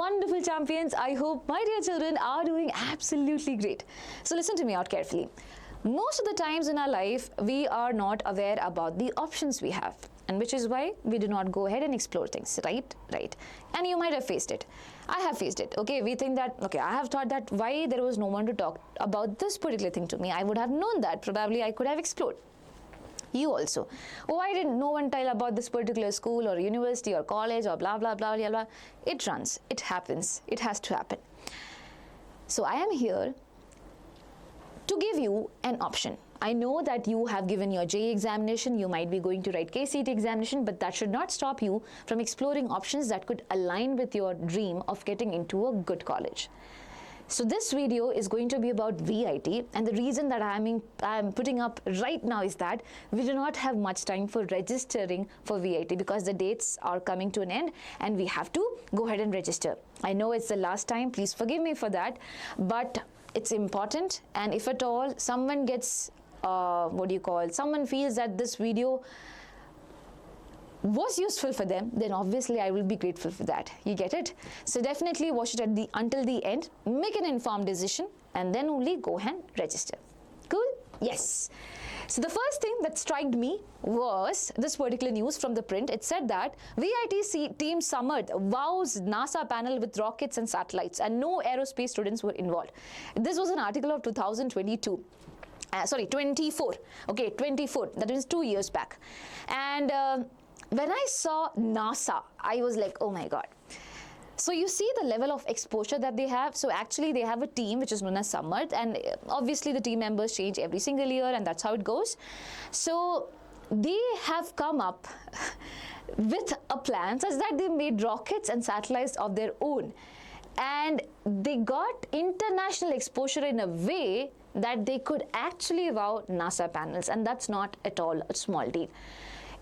wonderful champions. I hope my dear children are doing absolutely great. So listen to me out carefully. Most of the times in our life, we are not aware about the options we have, and which is why we do not go ahead and explore things, right? And you might have faced it. I have faced it. Okay, we think that, okay, I have thought that why there was no one to talk about this particular thing to me. I would have known that. Probably I could have explored. You also. Why didn't no one tell about this particular school or university or college or blah, blah, blah, blah, blah. It runs. It happens. It has to happen. So I am here to give you an option. I know that you have given your JEE examination, you might be going to write KCET examination, but that should not stop you from exploring options that could align with your dream of getting into a good college. So this video is going to be about VITEE, and the reason that I am putting up right now is that we do not have much time for registering for VITEE because the dates are coming to an end and we have to go ahead and register. I know it's the last time, please forgive me for that, but it's important, and if at all someone gets someone feels that this video was useful for them, then obviously I will be grateful for that. You get it? So definitely watch it until the end, make an informed decision, and then only go ahead and register. Cool? Yes. So the first thing that struck me was this particular news from the print. It said that VITEE team Samarth wows NASA panel with rockets and satellites, and no aerospace students were involved. This was an article of 2022. 24. Okay, 24. That means 2 years back. And when I saw NASA, I was like, oh my God. So you see the level of exposure that they have. So actually they have a team which is known as Samarth, and obviously the team members change every single year, and that's how it goes. So they have come up with a plan such that they made rockets and satellites of their own. And they got international exposure in a way that they could actually wow NASA panels, and that's not at all a small deal.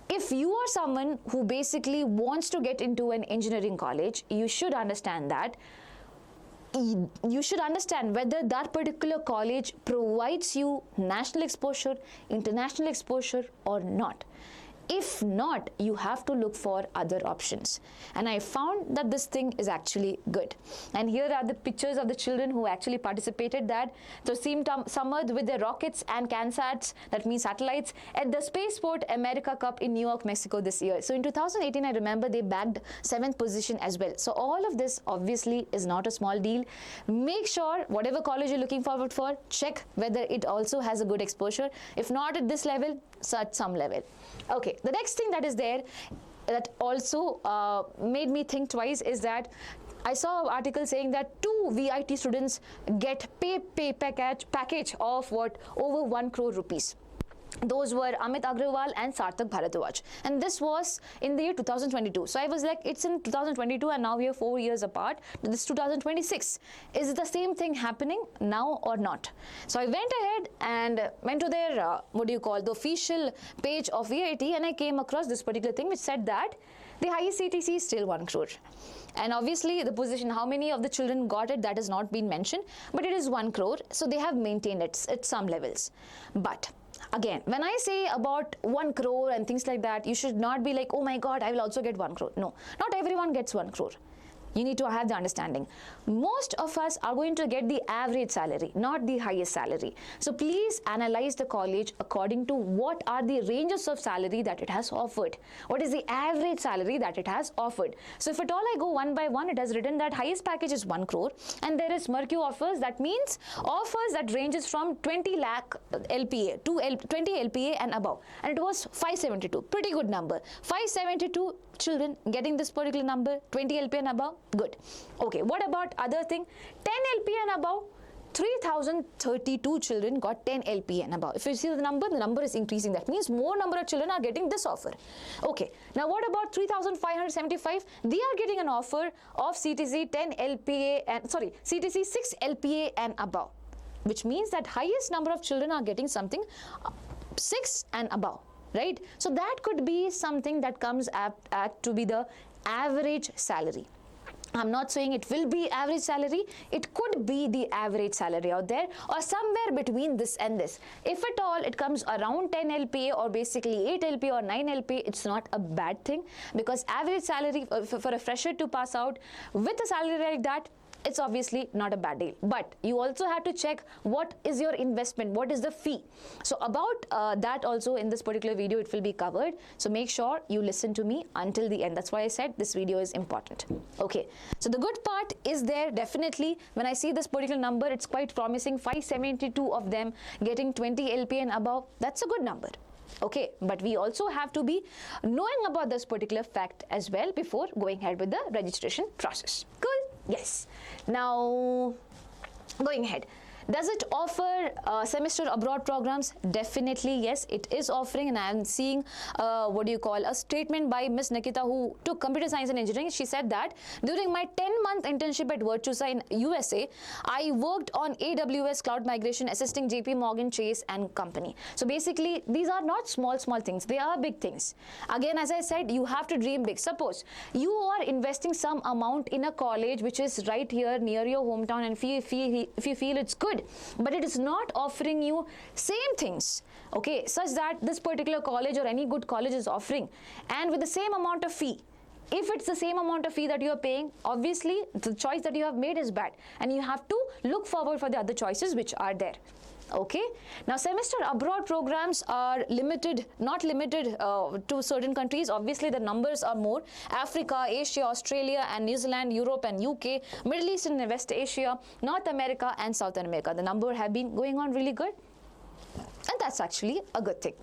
If you are someone who basically wants to get into an engineering college, you should understand that. You should understand whether that particular college provides you national exposure, international exposure or not. If not, you have to look for other options. And I found that this thing is actually good. And here are the pictures of the children who actually participated that. So Team Samarth with their rockets and CANSATs, that means satellites, at the Spaceport America Cup in New York, Mexico this year. So in 2018, I remember they bagged 7th position as well. So all of this obviously is not a small deal. Make sure whatever college you're looking forward for, check whether it also has a good exposure. If not at this level, so at some level. Okay, the next thing that is there that also made me think twice is that I saw an article saying that 2 VITEE students get pay package of what, over 1 crore rupees. Those were Amit Agrawal and Sarthak Bharadwaj, and this was in the year 2022. So I was like, it's in 2022 and now we are 4 years apart. This is 2026. Is the same thing happening now or not? So I went ahead and went to their the official page of VITEE, and I came across this particular thing which said that the highest CTC is still 1 crore. And obviously the position, how many of the children got it, that has not been mentioned, but it is 1 crore. So they have maintained it at some levels. But again, when I say about 1 crore and things like that, you should not be like, oh my God, I will also get 1 crore. No, not everyone gets 1 crore. You need to have the understanding. Most of us are going to get the average salary, not the highest salary. So please analyze the college according to what are the ranges of salary that it has offered. What is the average salary that it has offered? So if at all I go one by one, it has written that highest package is 1 crore, and there is Mercu offers, that means offers that ranges from 20 lakh LPA to 20 LPA and above. And it was 572, pretty good number. 572 children getting this particular number, 20 LPA and above. Good. Okay, what about other thing? 10 LPA and above, 3,032 children got 10 LPA and above. If you see the number is increasing. That means more number of children are getting this offer. Okay, now what about 3,575? They are getting an offer of CTC 10 LPA and CTC 6 LPA and above, which means that highest number of children are getting something 6 and above, right? So that could be something that comes at to be the average salary. I'm not saying it will be average salary. It could be the average salary out there, or somewhere between this and this. If at all it comes around 10 LPA or basically 8 LPA or 9 LPA, it's not a bad thing, because average salary for a fresher to pass out with a salary like that, it's obviously not a bad deal. But you also have to check what is your investment, what is the fee. So about that also in this particular video it will be covered. So make sure you listen to me until the end. That's why I said this video is important. Okay, so the good part is there definitely. When I see this particular number, it's quite promising. 572 of them getting 20 LPA and above. That's a good number. Okay, but we also have to be knowing about this particular fact as well before going ahead with the registration process. Cool? Yes. Now, going ahead. Does it offer semester abroad programs? Definitely yes, it is offering, and I am seeing a statement by Miss Nikita, who took computer science and engineering. She said that during my 10-month internship at Virtusa in USA, I worked on AWS cloud migration, assisting JP Morgan Chase and Company. So basically, these are not small things, they are big things. Again, as I said, you have to dream big. Suppose you are investing some amount in a college which is right here near your hometown, and if you feel it's good, but it is not offering you same things, okay, such that this particular college or any good college is offering, and with the same amount of fee. If it's the same amount of fee that you are paying, obviously the choice that you have made is bad, and you have to look forward for the other choices which are there. Okay, now semester abroad programs are not limited to certain countries. Obviously the numbers are more: Africa, Asia, Australia and New Zealand, Europe and UK, Middle East and West Asia, North America and South America. The number have been going on really good, and that's actually a good thing.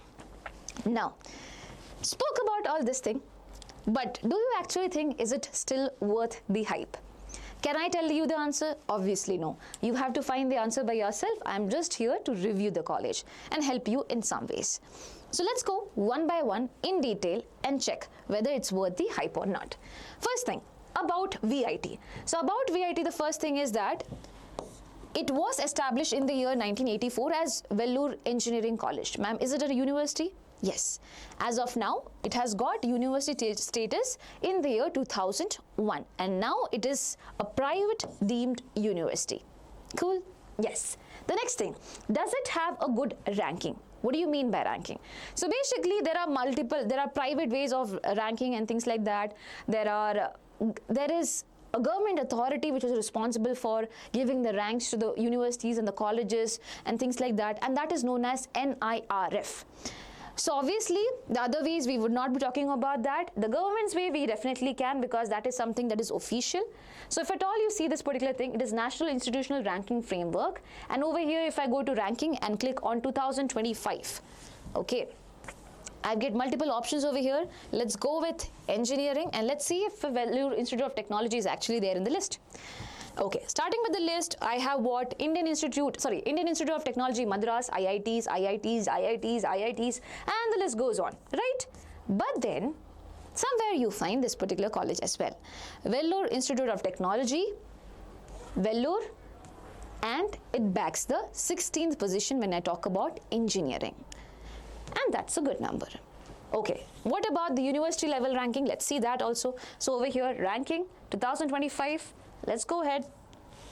Now, spoke about all this thing, but do you actually think is it still worth the hype? Can I tell you the answer? Obviously no. You have to find the answer by yourself. I'm just here to review the college and help you in some ways. So let's go one by one in detail and check whether it's worth the hype or not. First thing, about VITEE. So about VITEE, the first thing is that it was established in the year 1984 as Vellore Engineering College. Ma'am, is it a university? Yes. As of now, it has got university status in the year 2001, and now it is a private deemed university. Cool? Yes. The next thing, does it have a good ranking? What do you mean by ranking? So basically there are private ways of ranking and things like that. There is a government authority which is responsible for giving the ranks to the universities and the colleges and things like that, and that is known as NIRF. So obviously the other ways we would not be talking about that. The government's way we definitely can, because that is something that is official. So if at all you see this particular thing, it is National Institutional Ranking Framework, and over here if I go to ranking and click on 2025, okay, I get multiple options over here. Let's go with engineering, and let's see if Vellore Institute of Technology is actually there in the list. Okay, starting with the list, I have what? Indian Institute of Technology, Madras, IITs, and the list goes on, right? But then, somewhere you find this particular college as well. Vellore Institute of Technology, Vellore, and it backs the 16th position when I talk about engineering. And that's a good number. Okay, what about the university level ranking? Let's see that also. So over here, ranking 2025. Let's go ahead,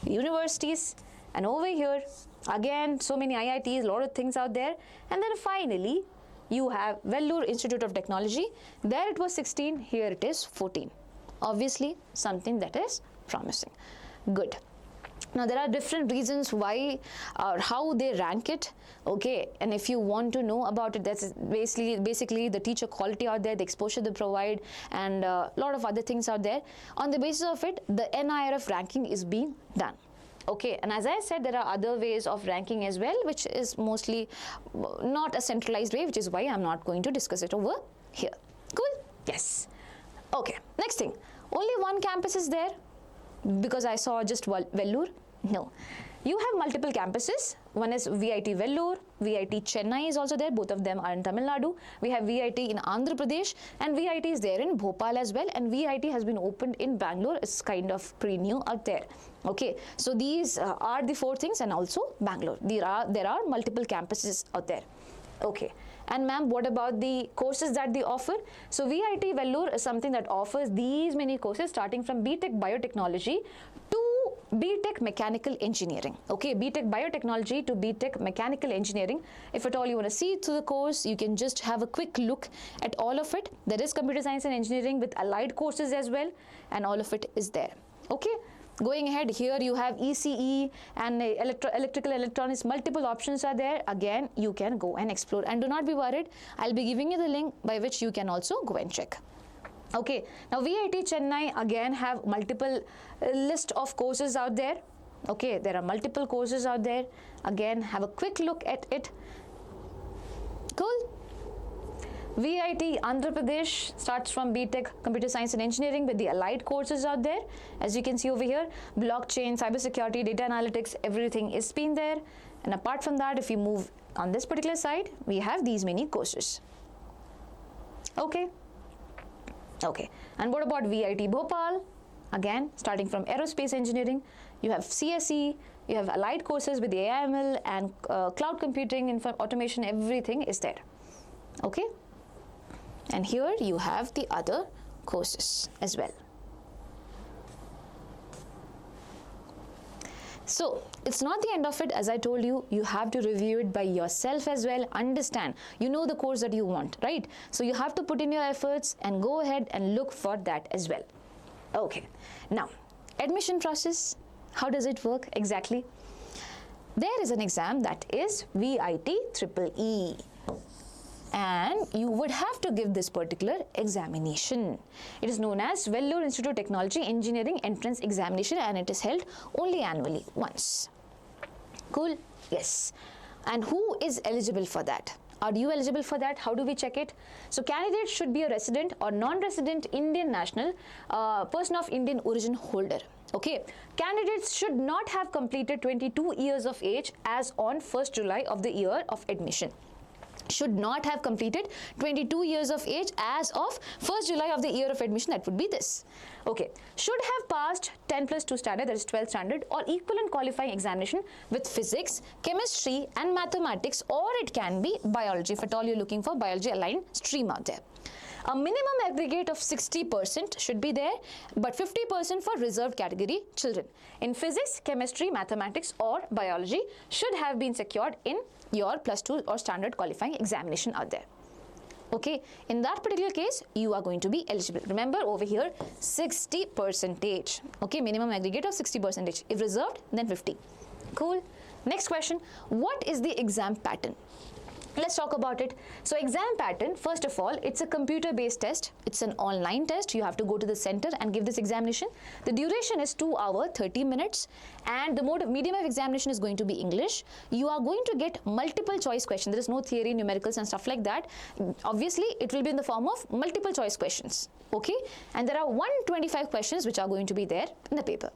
universities, and over here, again, so many IITs, a lot of things out there. And then finally, you have Vellore Institute of Technology. There it was 16, here it is 14. Obviously, something that is promising. Good. Now, there are different reasons why or how they rank it, okay, and if you want to know about it, that's basically the teacher quality out there, the exposure they provide, and a lot of other things out there. On the basis of it, the NIRF ranking is being done. Okay, and as I said, there are other ways of ranking as well, which is mostly not a centralized way, which is why I'm not going to discuss it over here. Cool? Yes. Okay, next thing, only one campus is there, because I saw just Vellore. No, you have multiple campuses. One is VITEE Vellore, VITEE Chennai is also there. Both of them are in Tamil Nadu. We have VITEE in Andhra Pradesh, and VITEE is there in Bhopal as well. And VITEE has been opened in Bangalore. It's kind of pretty new out there. Okay, so these are the four things, and also Bangalore. There are multiple campuses out there. Okay, And ma'am, what about the courses that they offer? So VITEE Vellore is something that offers these many courses starting from BTech Biotechnology to BTech Mechanical Engineering. Okay, BTech Biotechnology to BTech Mechanical Engineering. If at all you want to see through the course, you can just have a quick look at all of it. There is computer science and engineering with allied courses as well, and all of it is there. Okay. Going ahead, here you have ECE and electrical electronics, multiple options are there. Again, you can go and explore, and do not be worried, I'll be giving you the link by which you can also go and check. Okay, now VITEE Chennai again have multiple list of courses out there. Okay, there are multiple courses out there. Again, have a quick look at it. Cool. VITEE Andhra Pradesh starts from BTech Computer Science and Engineering with the allied courses out there. As you can see over here, blockchain, cybersecurity, data analytics, everything is been there. And apart from that, if you move on this particular side, we have these many courses. Okay. Okay. And what about VITEE Bhopal? Again, starting from aerospace engineering, you have CSE, you have allied courses with the AIML and cloud computing, automation, everything is there. Okay. And here you have the other courses as well. So it's not the end of it. As I told you, you have to review it by yourself as well. Understand, you know the course that you want, right? So you have to put in your efforts and go ahead and look for that as well. Okay, now admission process, how does it work exactly? There is an exam that is VITEE, and you would have to give this particular examination. It is known as Vellore Institute of Technology Engineering Entrance Examination, and it is held only annually once. Cool? Yes. And who is eligible for that? Are you eligible for that? How do we check it? So candidates should be a resident or non-resident Indian national, person of Indian origin holder. Okay, candidates should not have completed 22 years of age as on 1st July of the year of admission. Should not have completed 22 years of age as of 1st July of the year of admission, that would be this. Okay, should have passed 10+2 standard, that is 12th standard, or equivalent qualifying examination with physics, chemistry and mathematics, or it can be biology if at all you're looking for biology aligned stream out there. A minimum aggregate of 60% should be there, but 50% for reserved category children in physics, chemistry, mathematics or biology should have been secured in your +2 or standard qualifying examination out there. Okay, in that particular case, you are going to be eligible. Remember over here, 60%. Okay, minimum aggregate of 60%. If reserved, then 50. Cool. Next question, what is the exam pattern? Let's talk about it. So exam pattern, first of all, it's a computer-based test. It's an online test. You have to go to the center and give this examination. The duration is 2 hours, 30 minutes. And the medium of examination is going to be English. You are going to get multiple choice questions. There is no theory, numericals and stuff like that. Obviously, it will be in the form of multiple choice questions. Okay? And there are 125 questions which are going to be there in the paper.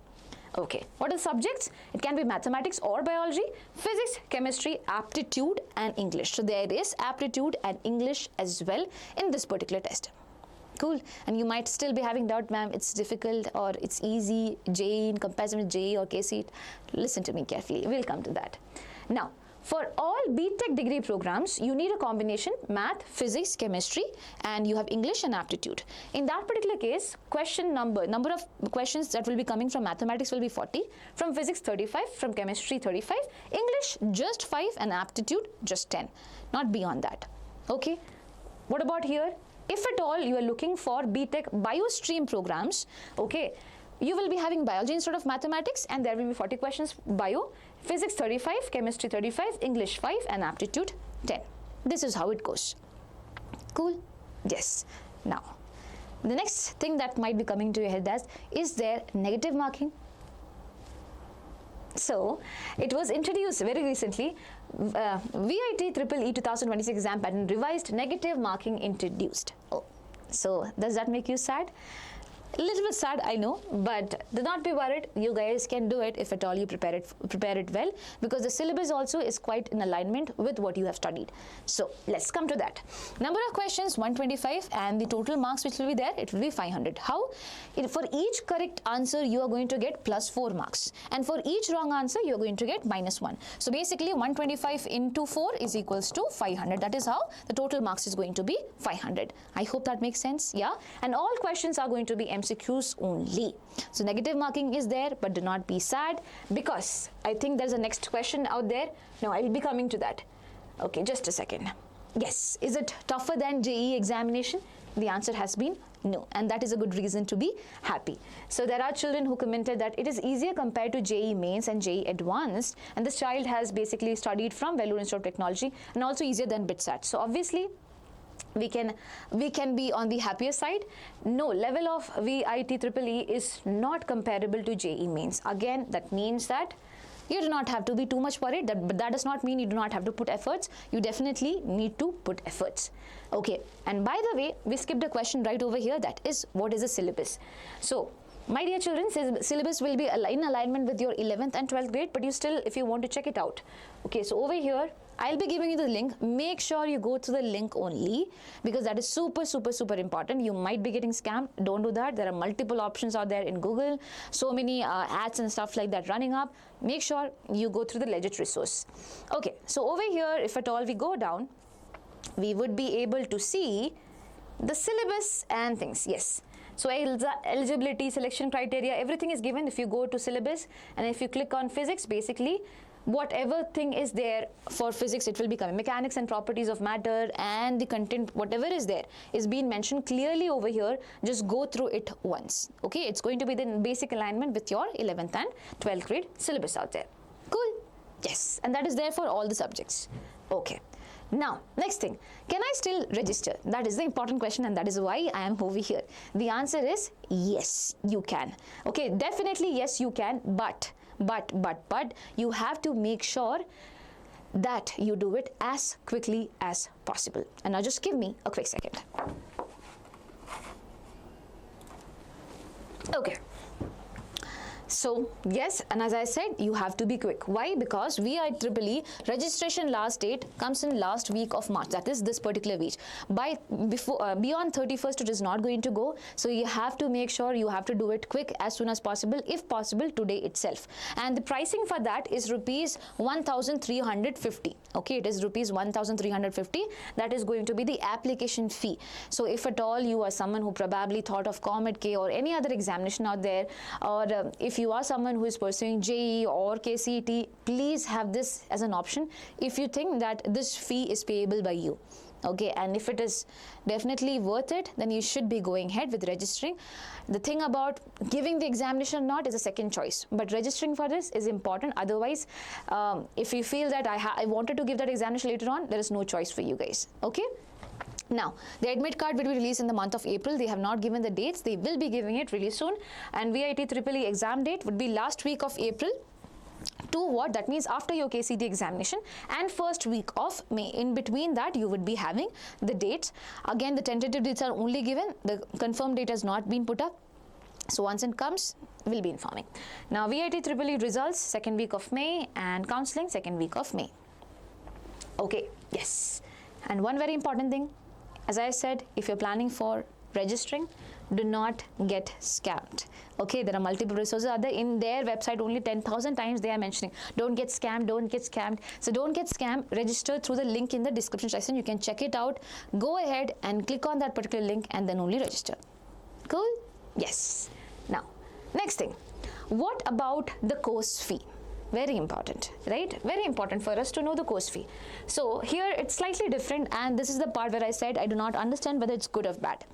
Okay, what are the subjects? It can be mathematics or biology, physics, chemistry, aptitude and English. So there is aptitude and English as well in this particular test. Cool. And you might still be having doubt, ma'am, it's difficult or it's easy, JEE in comparison with JEE or KCET. Listen to me carefully, we'll come to that. Now, for all BTech degree programs, you need a combination math, physics, chemistry, and you have English and aptitude. In that particular case, question number of questions that will be coming from mathematics will be 40, from physics 35, from chemistry 35, English just 5 and aptitude just 10, not beyond that. Okay, what about here? If at all you are looking for BTech bio-stream programs, okay, you will be having biology instead of mathematics, and there will be 40 questions bio, physics 35, chemistry 35, English 5 and aptitude 10. This is how it goes. Cool? Yes. Now, the next thing that might be coming to your head is there negative marking? So, it was introduced very recently, VITEE 2026 exam pattern revised, negative marking introduced. Oh, so does that make you sad? A little bit sad, I know, but do not be worried. You guys can do it if at all you prepare it well, because the syllabus also is quite in alignment with what you have studied. So let's come to that. Number of questions 125, and the total marks which will be there, it will be 500. How? For each correct answer you are going to get plus 4 marks, and for each wrong answer you are going to get -1. So basically 125 into 4 is equals to 500. That is how the total marks is going to be 500. I hope that makes sense. Yeah, and all questions are going to be MCQs only. So negative marking is there, but do not be sad, because I think there's a next question out there. No, I will be coming to that. Okay, just a second. Yes, is it tougher than JEE examination? The answer has been no, and that is a good reason to be happy. So there are children who commented that it is easier compared to JEE Mains and JEE Advanced, and this child has basically studied from Vellore Institute of Technology, and also easier than BITSAT. So obviously we can be on the happier side. No, level of VITEEE is not comparable to JEE Mains. Again, that means that you do not have to be too much worried, but that does not mean you do not have to put efforts. You definitely need to put efforts. Okay, and by the way, we skipped a question right over here, that is, what is a syllabus? So my dear children, syllabus will be in alignment with your 11th and 12th grade, but you still, if you want to check it out. Okay, so over here, I'll be giving you the link. Make sure you go to the link only, because that is super important. You might be getting scammed. Don't do that. There are multiple options out there in Google. So many ads and stuff like that running up. Make sure you go through the legit resource. Okay, so over here, if at all we go down, we would be able to see the syllabus and things. Yes. So eligibility, selection criteria, everything is given. If you go to syllabus and if you click on physics, basically whatever thing is there for physics, it will be coming. Mechanics and properties of matter and the content, whatever is there, is being mentioned clearly over here. Just go through it once. Okay, it's going to be the basic alignment with your 11th and 12th grade syllabus out there. Cool? Yes, and that is there for all the subjects. Okay. Now, next thing, can I still register? That is the important question, and that is why I am over here. The answer is yes, you can. Okay, definitely yes, you can, but you have to make sure that you do it as quickly as possible. And now just give me a quick second. Okay. So yes, and as I said, you have to be quick. Why? Because VIEEE registration last date comes in last week of March. That is this particular week. Beyond 31st, it is not going to go. So you have to make sure you have to do it quick as soon as possible, if possible today itself. And the pricing for that is rupees 1,350. Okay, it is rupees 1,350. That is going to be the application fee. So if at all you are someone who probably thought of COMEDK or any other examination out there, or if you are someone who is pursuing JEE or KCET, please have this as an option if you think that this fee is payable by you. Okay, and if it is definitely worth it, then you should be going ahead with registering. The thing about giving the examination or not is a second choice, but registering for this is important. Otherwise, if you feel that I wanted to give that examination later on, there is no choice for you guys. Okay. Now, the admit card will be released in the month of April. They have not given the dates. They will be giving it really soon. And VITEEE exam date would be last week of April to what? That means after your KCET examination, and first week of May. In between that, you would be having the dates. Again, the tentative dates are only given. The confirmed date has not been put up. So once it comes, we'll be informing. Now, VITEEE results second week of May, and counselling second week of May. Okay, yes. And one very important thing, as I said, if you're planning for registering, do not get scammed. Okay, there are multiple resources out there. In their website, only 10,000 times they are mentioning, don't get scammed, don't get scammed. So don't get scammed. Register through the link in the description section. You can check it out. Go ahead and click on that particular link and then only register. Cool? Yes. Now, next thing, what about the course fee? Very important, right? Very important for us to know the course fee. So here it's slightly different, and this is the part where I said I do not understand whether it's good or bad.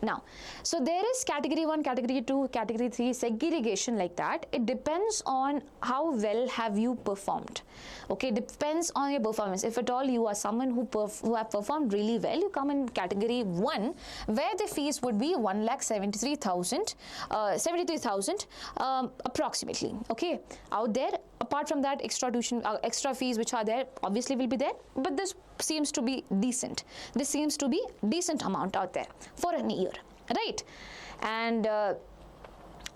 Now, so there is category 1, category 2, category 3 segregation like that. It depends on how well have you performed. Okay, depends on your performance. If at all you are someone who have performed really well, you come in category 1, where the fees would be 1,73,000 approximately. Okay, out there. Apart from that, extra tuition, extra fees which are there, obviously will be there. But this seems to be decent. This seems to be decent amount out there for an year, right? And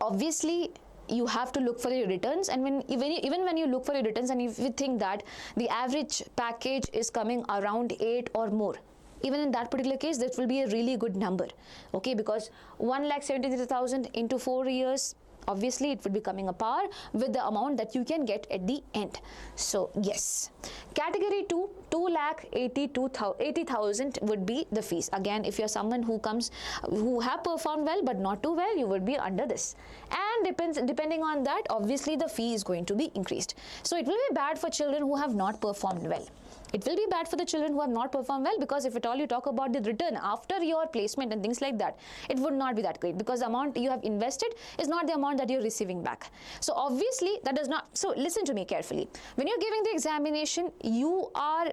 obviously you have to look for your returns, and even when you look for your returns, and if you think that the average package is coming around 8 or more, even in that particular case, that will be a really good number, okay, because 1,73,000 into 4 years, obviously it would be coming a par with the amount that you can get at the end. So yes, category 2, 2,80,000 would be the fees. Again, if you're someone who have performed well but not too well, you would be under this, and depending on that, obviously the fee is going to be increased. So it will be bad for children who have not performed well. It will be bad for the children who have not performed well, because if at all you talk about the return after your placement and things like that, it would not be that great, because the amount you have invested is not the amount that you're receiving back. So obviously that does not, so listen to me carefully. When you're giving the examination, you are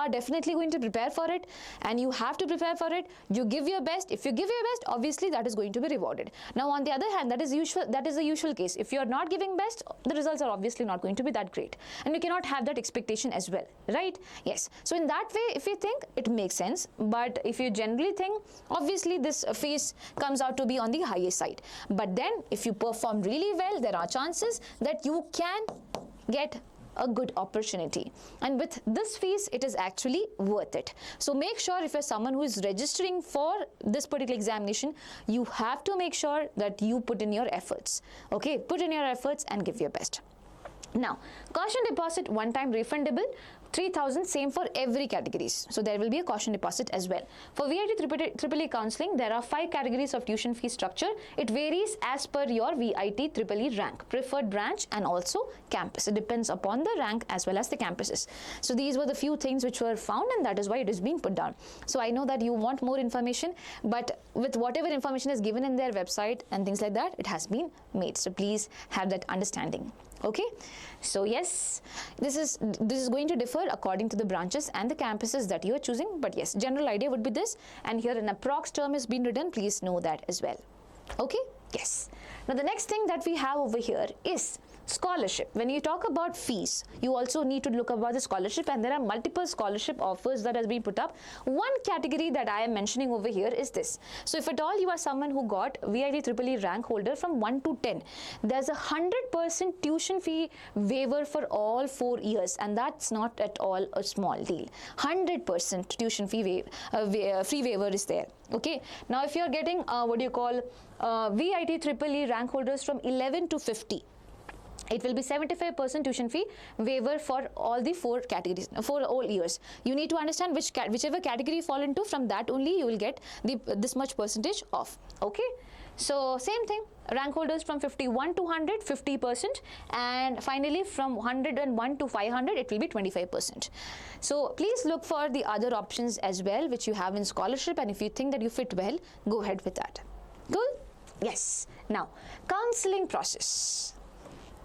definitely going to prepare for it, and you have to prepare for it. You give your best. If you give your best, obviously that is going to be rewarded. Now on the other hand, that is the usual case. If you're not giving best, the results are obviously not going to be that great, and you cannot have that expectation as well, right? Yes. So in that way, if you think, it makes sense. But if you generally think, obviously this fees comes out to be on the higher side. But then if you perform really well, there are chances that you can get a good opportunity, and with this fees it is actually worth it. So make sure, if you're someone who is registering for this particular examination, you have to make sure that you put in your efforts, okay? Put in your efforts and give your best. Now, caution deposit, one time refundable, 3,000, same for every categories. So there will be a caution deposit as well. For VITEEE counseling, there are 5 categories of tuition fee structure. It varies as per your VITEEE rank, preferred branch, and also campus. It depends upon the rank as well as the campuses. So these were the few things which were found, and that is why it is being put down. So I know that you want more information, but with whatever information is given in their website and things like that, it has been made. So please have that understanding. Okay, so yes, this is going to differ according to the branches and the campuses that you are choosing, but yes, general idea would be this, and here an approx term is being written. Please know that as well. Okay, yes. Now the next thing that we have over here is scholarship. When you talk about fees, you also need to look about the scholarship, and there are multiple scholarship offers that has been put up. One category that I am mentioning over here is this. So if at all you are someone who got VITEEE rank holder from 1 to 10, there's a 100% tuition fee waiver for all 4 years, and that's not at all a small deal. 100% tuition fee free waiver is there. Okay, now if you're getting VITEEE rank holders from 11 to 50, it will be 75% tuition fee waiver for all the 4 categories, for all years. You need to understand whichever category you fall into, from that only you will get this much percentage off. Okay, so same thing, rank holders from 51 to 100, 50%, and finally from 101 to 500, it will be 25%. So please look for the other options as well, which you have in scholarship, and if you think that you fit well, go ahead with that. Cool? Yes. Now, counseling process.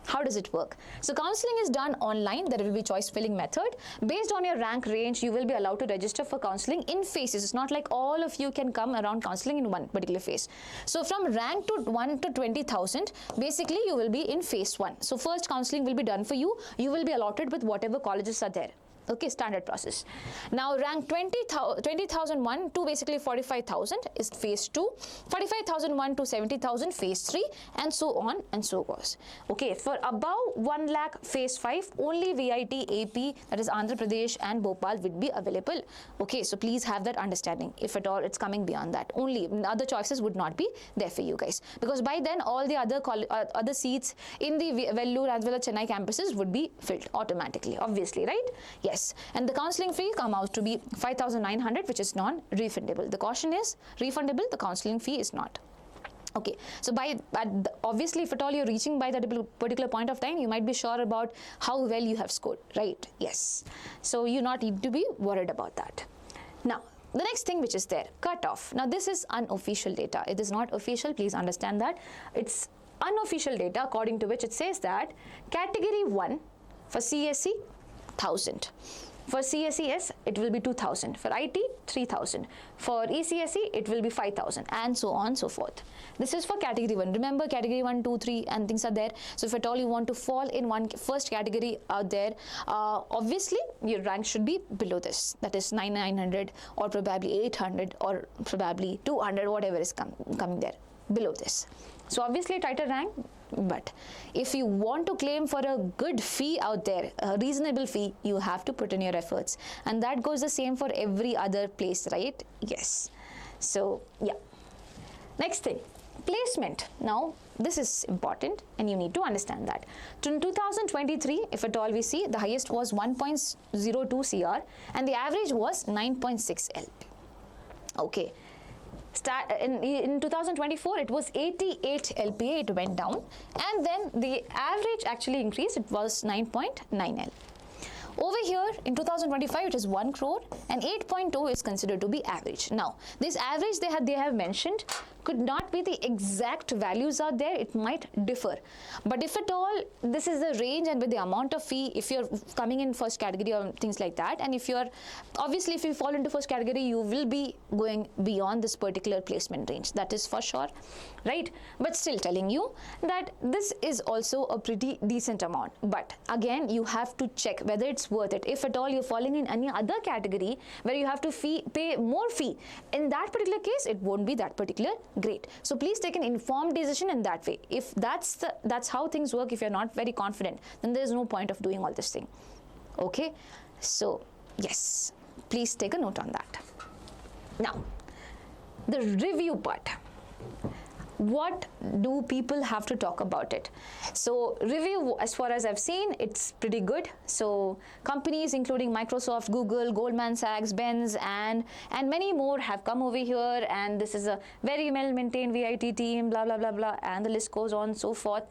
How does it work? So counseling is done online. There will be choice filling method. Based on your rank range, you will be allowed to register for counseling in phases. It's not like all of you can come around counseling in one particular phase. So from rank to 1 to 20,000, basically you will be in phase 1. So first counseling will be done for you. You will be allotted with whatever colleges are there. Okay, standard process. Now rank 20,001 to basically 45,000 is phase 2, 45,001 to 70,000 phase 3, and so on and so goes. Okay, for above 1 lakh phase 5, only VITEEE AP, that is Andhra Pradesh and Bhopal, would be available. Okay, so please have that understanding. If at all it's coming beyond that, only other choices would not be there for you guys, because by then all the other seats in the Vellore as well as Chennai campuses would be filled automatically, obviously, right? Yes. And the counseling fee come out to be 5,900, which is non-refundable. The caution is refundable, the counseling fee is not. Okay, so obviously if at all you're reaching by that particular point of time, you might be sure about how well you have scored, right? Yes. So you not need to be worried about that. Now, the next thing which is there, cutoff. Now this is unofficial data. It is not official, please understand that. It's unofficial data according to which it says that category 1 for CSE, 1,000. For CSES, it will be 2,000. For IT, 3,000. For ECSE, it will be 5,000, and so on and so forth. This is for category 1. Remember, category 1, 2, 3, and things are there. So if at all you want to fall in first category out there, obviously your rank should be below this. That is 900 or probably 800 or probably 200, whatever is coming there. below this. So obviously tighter rank, but if you want to claim for a good fee out there, a reasonable fee, you have to put in your efforts. And that goes the same for every other place, right? Yes. So, yeah. Next thing, placement. Now, this is important and you need to understand that. In 2023, if at all we see, the highest was 1.02 CR and the average was 9.6 LP. Okay. In 2024, it was 88 LPA, it went down, and then the average actually increased, it was 9.9 L. Over here, in 2025, it is 1 crore, and 8.2 is considered to be average. Now, this average they have mentioned could not be the exact values out there, it might differ. But if at all, this is the range and with the amount of fee, if you're coming in first category or things like that, and if you're, obviously if you fall into first category, you will be going beyond this particular placement range, that is for sure, right? But still telling you that this is also a pretty decent amount. But again, you have to check whether it's worth it. If at all you're falling in any other category where you have to pay more fee, in that particular case, it won't be that particular great. So please take an informed decision in that way. If that's how things work, if you're not very confident, then there's no point of doing all this thing. Okay, so yes, please take a note on that. Now, the review part. What do people have to talk about it? So review, as far as I've seen, it's pretty good. So companies including Microsoft, Google, Goldman Sachs, Benz, and many more have come over here, and this is a very well maintained VITEE team, blah blah blah blah, and the list goes on so forth.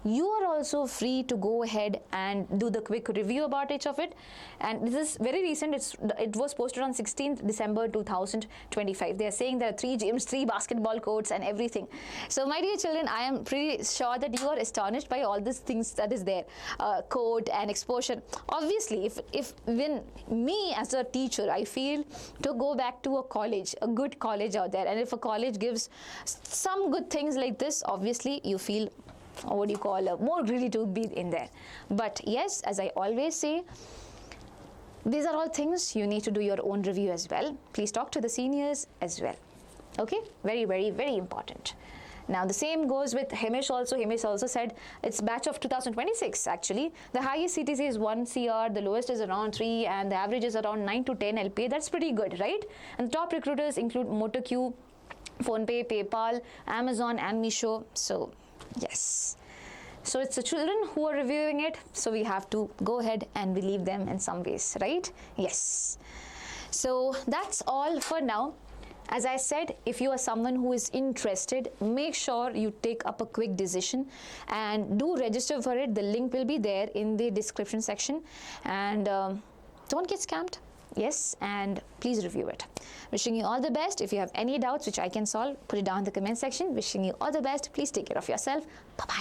You are also free to go ahead and do the quick review about each of it. And this is very recent. It was posted on 16th December 2025. They are saying there are 3 gyms, 3 basketball courts and everything. So my dear children, I am pretty sure that you are astonished by all these things that is there. Code and exposure. Obviously, if when me as a teacher, I feel to go back to a college, a good college out there, and if a college gives some good things like this, obviously you feel, what do you call, more greedy to be in there. But yes, as I always say, these are all things you need to do your own review as well. Please talk to the seniors as well. Okay, very, very, very important. Now the same goes with Hemish also. Hemish also said it's batch of 2026 actually. The highest CTC is 1 CR, the lowest is around 3, and the average is around 9 to 10 LPA. That's pretty good, right? And the top recruiters include MotoQ, PhonePe, PayPal, Amazon, and Meesho. So yes. So it's the children who are reviewing it, so we have to go ahead and believe them in some ways, right? Yes. So that's all for now. As I said, if you are someone who is interested, make sure you take up a quick decision and do register for it. The link will be there in the description section. And don't get scammed. Yes, and please review it. Wishing you all the best. If you have any doubts which I can solve, put it down in the comment section. Wishing you all the best. Please take care of yourself. Bye-bye.